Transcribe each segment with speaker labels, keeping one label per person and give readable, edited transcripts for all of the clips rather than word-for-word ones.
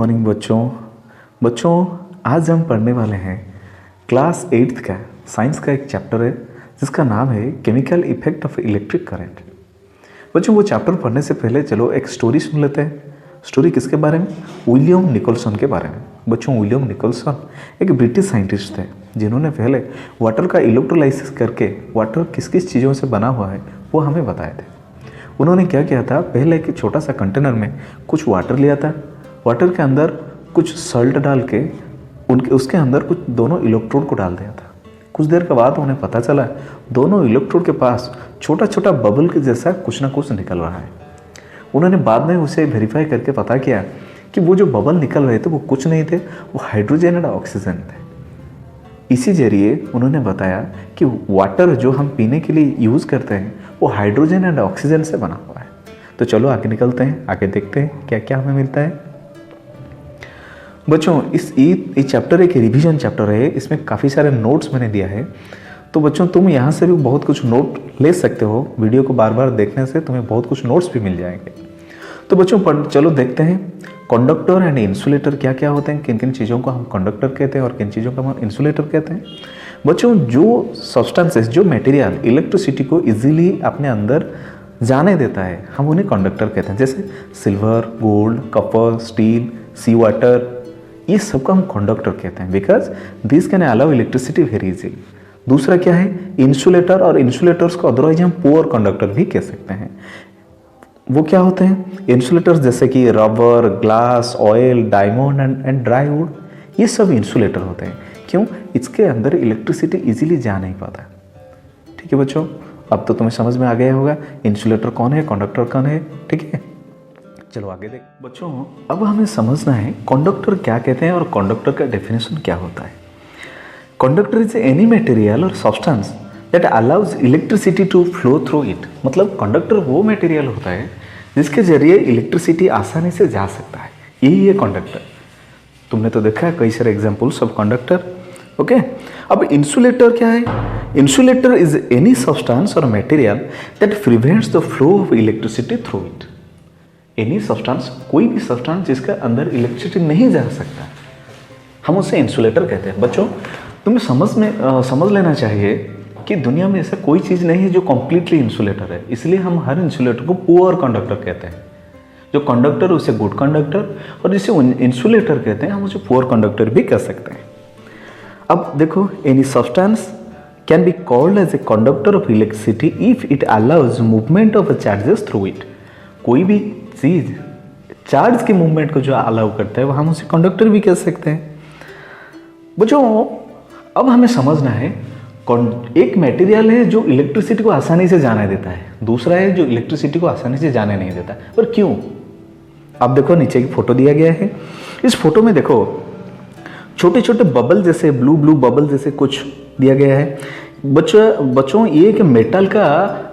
Speaker 1: Morning बच्चों। बच्चों आज हम पढ़ने वाले हैं क्लास 8th का साइंस का एक चैप्टर है जिसका नाम है chemical effect of electric current. बच्चों वो चैप्टर पढ़ने से पहले चलो एक स्टोरी सुन लेते हैं। स्टोरी किसके बारे में? विलियम निकोलसन के बारे में। बच्चों विलियम निकोलसन एक ब्रिटिश साइंटिस्ट थे जिन्होंने पहले वाटर का इलेक्ट्रोलाइसिस करके वाटर किस किस चीज़ों से बना हुआ है वो हमें बताए थे। उन्होंने क्या किया था, पहले एक छोटा सा कंटेनर में कुछ वाटर लिया था, वाटर के अंदर कुछ सॉल्ट डाल के उसके अंदर कुछ दोनों इलेक्ट्रोड को डाल दिया था। कुछ देर के बाद उन्हें पता चला दोनों इलेक्ट्रोड के पास छोटा छोटा बबल के जैसा कुछ ना कुछ निकल रहा है। उन्होंने बाद में उसे वेरीफाई करके पता किया कि वो जो बबल निकल रहे थे वो कुछ नहीं थे, वो हाइड्रोजन और ऑक्सीजन थे। इसी जरिए उन्होंने बताया कि वाटर जो हम पीने के लिए यूज़ करते हैं वो हाइड्रोजन एंड ऑक्सीजन से बना हुआ है। तो चलो आगे निकलते हैं, आगे देखते हैं क्या क्या हमें मिलता है। बच्चों इस चैप्टर एक रिवीजन चैप्टर है, इसमें काफ़ी सारे नोट्स मैंने दिया है। तो बच्चों तुम यहाँ से भी बहुत कुछ नोट ले सकते हो, वीडियो को बार बार देखने से तुम्हें बहुत कुछ नोट्स भी मिल जाएंगे। तो बच्चों चलो देखते हैं कंडक्टर एंड इंसुलेटर क्या क्या होते हैं, किन किन चीज़ों को हम कंडक्टर कहते हैं और किन चीज़ों को हम इंसुलेटर कहते हैं। बच्चों जो सब्सटेंसेस, जो मटेरियल इलेक्ट्रिसिटी को इजीली अपने अंदर जाने देता है हम उन्हें कंडक्टर कहते हैं। जैसे सिल्वर, गोल्ड, कॉपर, स्टील, सी वाटर, ये सबको हम कंडक्टर कहते हैं because this can allow electricity very easily. दूसरा क्या है? इंसुलेटर, और इंसुलेटर्स को अदरवाइज हम पुअर कंडक्टर भी कह सकते हैं। वो क्या होते हैं? इंसुलेटर्स जैसे कि rubber, glass, oil, diamond and dry would, ये सब इंसुलेटर होते हैं। क्यों? इसके अंदर इलेक्ट्रिसिटी इजीली जा नहीं पाता। ठीक है बच्चों, अब तो तुम्हें समझ में आ गया होगा इंसुलेटर कौन है, कंडक्टर कौन है। ठीक है, चलो आगे देख। बच्चों अब हमें समझना है कंडक्टर क्या कहते हैं और कंडक्टर का डेफिनेशन क्या होता है। कंडक्टर इज एनी मटेरियल और substance that allows electricity to flow through it. मतलब कंडक्टर वो मटेरियल होता है जिसके जरिए इलेक्ट्रिसिटी आसानी से जा सकता है, यही है कंडक्टर। तुमने तो देखा है कई सारे एग्जाम्पल्स ऑफ कंडक्टर। ओके, अब इंसुलेटर क्या है? इंसुलेटर इज एनी सब्सटेंस और material that prevents the flow of electricity through it. Any substance, कोई भी सब्सटेंस जिसका अंदर इलेक्ट्रिसिटी नहीं जा सकता, हम उसे इंसुलेटर कहते हैं। बच्चों तुम्हें समझ लेना चाहिए कि दुनिया में ऐसा कोई चीज़ नहीं है जो कम्प्लीटली इंसुलेटर है, इसलिए हम हर इंसुलेटर को पुअर कंडक्टर कहते हैं। जो कंडक्टर उसे गुड कंडक्टर, और जिसे इंसुलेटर कहते हैं हम उसे पुअर कंडक्टर भी कह सकते हैं। अब देखो, any substance can be called as a conductor of electricity if it allows movement of charges through it. कोई भी चीज़ चार्ज के मूवमेंट को जो अलाउ करता है वो हम उसे कंडक्टर भी कह सकते हैं। बच्चों अब हमें समझना है, एक मटेरियल है जो इलेक्ट्रिसिटी को आसानी से जाने देता है, दूसरा है जो इलेक्ट्रिसिटी को आसानी से जाने नहीं देता। पर क्यों? आप देखो नीचे की फोटो दिया गया है, इस फोटो में देखो छोटे छोटे बबल जैसे, ब्लू ब्लू बबल जैसे कुछ दिया गया है। बच्चों ये एक मेटल का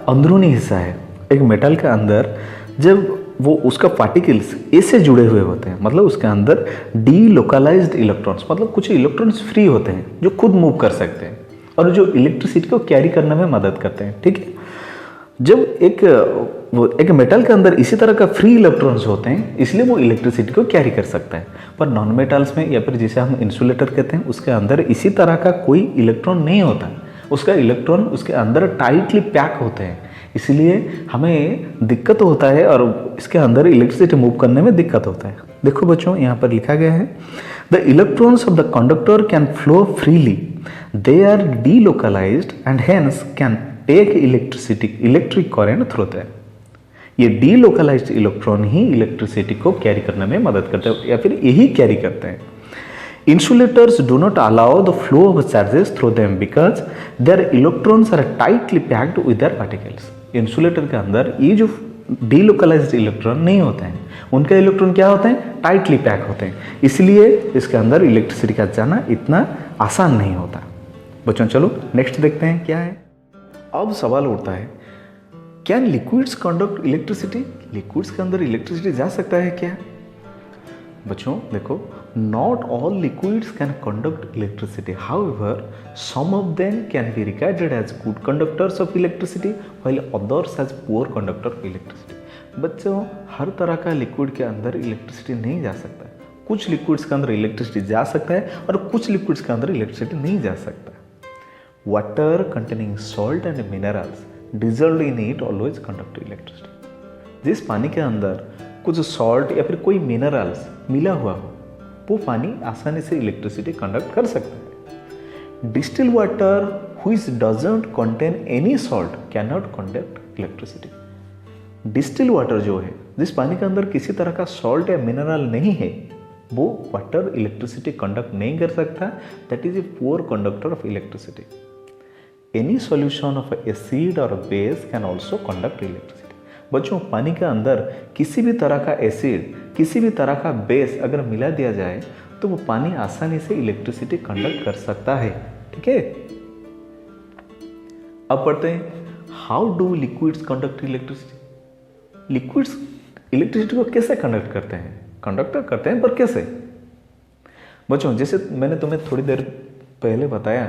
Speaker 1: अंदरूनी हिस्सा है। एक मेटल के अंदर जब वो उसका पार्टिकल्स ऐसे जुड़े हुए होते हैं, मतलब उसके अंदर डीलोकलाइज्ड इलेक्ट्रॉन्स, मतलब कुछ इलेक्ट्रॉन्स फ्री होते हैं जो खुद मूव कर सकते हैं और जो इलेक्ट्रिसिटी को कैरी करने में मदद करते हैं। ठीक है, जब एक मेटल के अंदर इसी तरह का फ्री इलेक्ट्रॉन्स होते हैं इसलिए वो इलेक्ट्रिसिटी को कैरी कर सकता है। पर नॉन मेटल्स में, या फिर जिसे हम इंसुलेटर कहते हैं, उसके अंदर इसी तरह का कोई इलेक्ट्रॉन नहीं होता। उसका इलेक्ट्रॉन उसके अंदर टाइटली पैक होते हैं, इसलिए हमें दिक्कत होता है और इसके अंदर इलेक्ट्रिसिटी मूव करने में दिक्कत होता है। देखो बच्चों यहाँ पर लिखा गया है, the electrons of the conductor can flow freely, they are delocalised and hence can take electric current through them. ये डीलोकलाइज्ड इलेक्ट्रॉन ही इलेक्ट्रिसिटी को कैरी करने में मदद करते हैं या फिर यही कैरी करते हैं। Insulators do not allow the flow of charges through them because their electrons are tightly packed with their particles. Insulator के अंदर ये जो डीलोकलाइज्ड इलेक्ट्रॉन नहीं होते हैं, उनके इलेक्ट्रॉन क्या होते हैं? टाइटली पैक होते हैं, इसलिए इसके अंदर इलेक्ट्रिसिटी का जाना इतना आसान नहीं होता। बच्चों चलो नेक्स्ट देखते हैं क्या है। अब सवाल उठता है, can liquids conduct electricity? Liquids के अंदर इलेक्ट्रिसिटी जा सकता है क्या? बच्चों देखो, not all liquids can conduct electricity. However, some of them can be regarded as good conductors of electricity while others as poor conductor of electricity. बच्चों हर तरह का लिक्विड के अंदर इलेक्ट्रिसिटी नहीं जा सकता, कुछ लिक्विड्स के अंदर इलेक्ट्रिसिटी जा सकता है और कुछ लिक्विड्स के अंदर इलेक्ट्रिसिटी नहीं जा सकता। Water containing salt and minerals dissolved in it always conduct electricity. जिस पानी के अंदर कुछ सॉल्ट या फिर कोई मिनरल्स मिला हुआ हो वो पानी आसानी से इलेक्ट्रिसिटी कंडक्ट कर सकता है। Distil water which doesn't contain any salt can not conduct electricity. Distil water जो है, जिस पानी के अंदर किसी तरह का सॉल्ट या मिनरल नहीं है, वो वाटर इलेक्ट्रिसिटी कंडक्ट नहीं कर सकता। That is a poor conductor of electricity. Any solution of acid और base can also conduct electricity. बच्चों, पानी के अंदर किसी भी तरह का एसिड, किसी भी तरह का बेस अगर मिला दिया जाए तो वो पानी आसानी से इलेक्ट्रिसिटी कंडक्ट कर सकता है। ठीक है, अब पढ़ते हैं how do liquids conduct electricity. Liquids electricity को कैसे कंडक्ट करते हैं? कंडक्ट करते हैं, पर कैसे? बच्चों, जैसे मैंने तुम्हें थोड़ी देर पहले बताया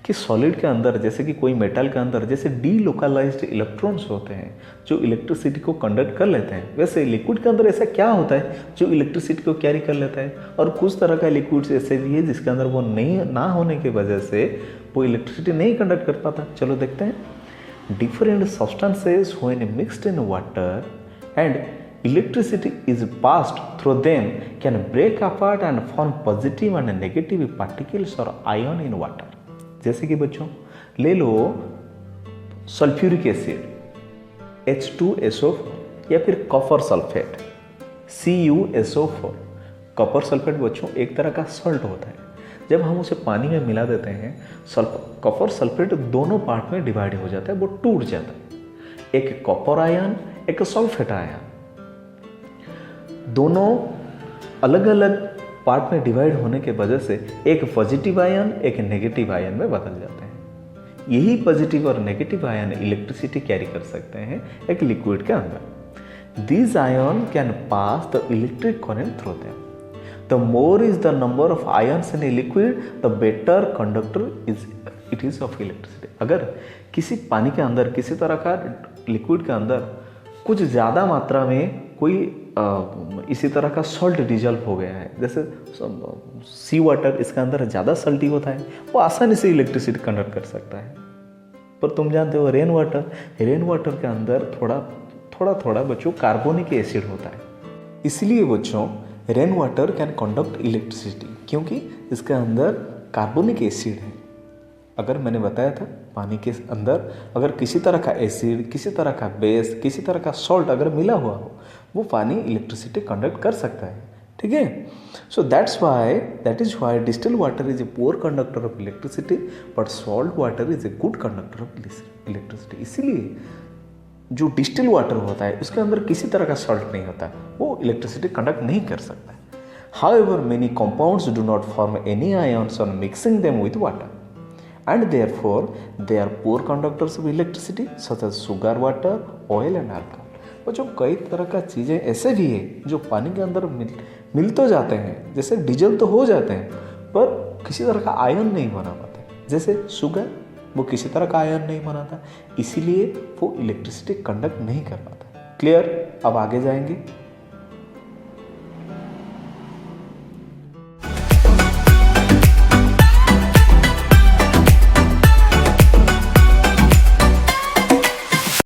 Speaker 1: कि सॉलिड के अंदर, जैसे कि कोई मेटल के अंदर जैसे डीलोकलाइज्ड इलेक्ट्रॉन्स होते हैं जो इलेक्ट्रिसिटी को कंडक्ट कर लेते हैं, वैसे लिक्विड के अंदर ऐसा क्या होता है जो इलेक्ट्रिसिटी को कैरी कर लेता है? और कुछ तरह का लिक्विड्स ऐसे भी है जिसके अंदर वो नहीं ना होने की वजह से वो इलेक्ट्रिसिटी नहीं कंडक्ट कर पाता। चलो देखते हैं। Different substances when mixed in water and electricity is passed through them can break apart and form positive and negative particles or ion in water। जैसे कि बच्चों ले लो सल्फ्यूरिक एसिड H2SO4 या फिर copper sulphate CuSO4। Copper sulphate बच्चों एक तरह का सॉल्ट होता है। जब हम उसे पानी में मिला देते हैं, कॉपर सल्फेट दोनों पार्ट में डिवाइड हो जाता है, वो टूट जाता है। एक कॉपर आयन, एक सल्फेट आयन, दोनों अलग अलग पार्ट में डिवाइड होने के वजह से एक पॉजिटिव आयन एक नेगेटिव आयन में बदल जाते हैं। यही पॉजिटिव और नेगेटिव आयन इलेक्ट्रिसिटी कैरी कर सकते हैं एक लिक्विड के अंदर। This ion can pass the electric current through them. The more is the number of ions in a liquid the better conductor it is of electricity. अगर किसी पानी के अंदर, किसी तरह का लिक्विड के अंदर कुछ ज़्यादा मात्रा में कोई इसी तरह का सॉल्ट डिजॉल्व हो गया है, जैसे सी वाटर, इसके अंदर ज़्यादा सल्टी होता है, वो आसानी से इलेक्ट्रिसिटी कंडक्ट कर सकता है। पर तुम जानते हो रेन वाटर के अंदर थोड़ा बच्चों कार्बोनिक एसिड होता है। इसलिए बच्चों rain water can conduct electricity, क्योंकि इसके अंदर कार्बोनिक एसिड है। अगर मैंने बताया था पानी के अंदर अगर किसी तरह का एसिड, किसी तरह का बेस, किसी तरह का सॉल्ट अगर मिला हुआ हो, वो पानी इलेक्ट्रिसिटी कंडक्ट कर सकता है। ठीक है, so that is why distil water is a poor conductor of electricity but salt water is a good conductor of electricity. इसीलिए जो डिस्टिल वाटर होता है उसके अंदर किसी तरह का सॉल्ट नहीं होता, वो इलेक्ट्रिसिटी कंडक्ट नहीं कर सकता। However many compounds do not form any ions on mixing them with water and therefore they are poor conductors of electricity such as sugar water, oil and alcohol। बच्चों कई तरह का चीज़ें ऐसे भी है जो पानी के अंदर मिल तो जाते हैं, जैसे डीजल तो हो जाते हैं, पर किसी तरह का आयन नहीं बना पाते। जैसे शुगर, वो किसी तरह का आयन नहीं बनाता, इसीलिए वो इलेक्ट्रिसिटी कंडक्ट नहीं कर पाता। क्लियर? अब आगे जाएंगे।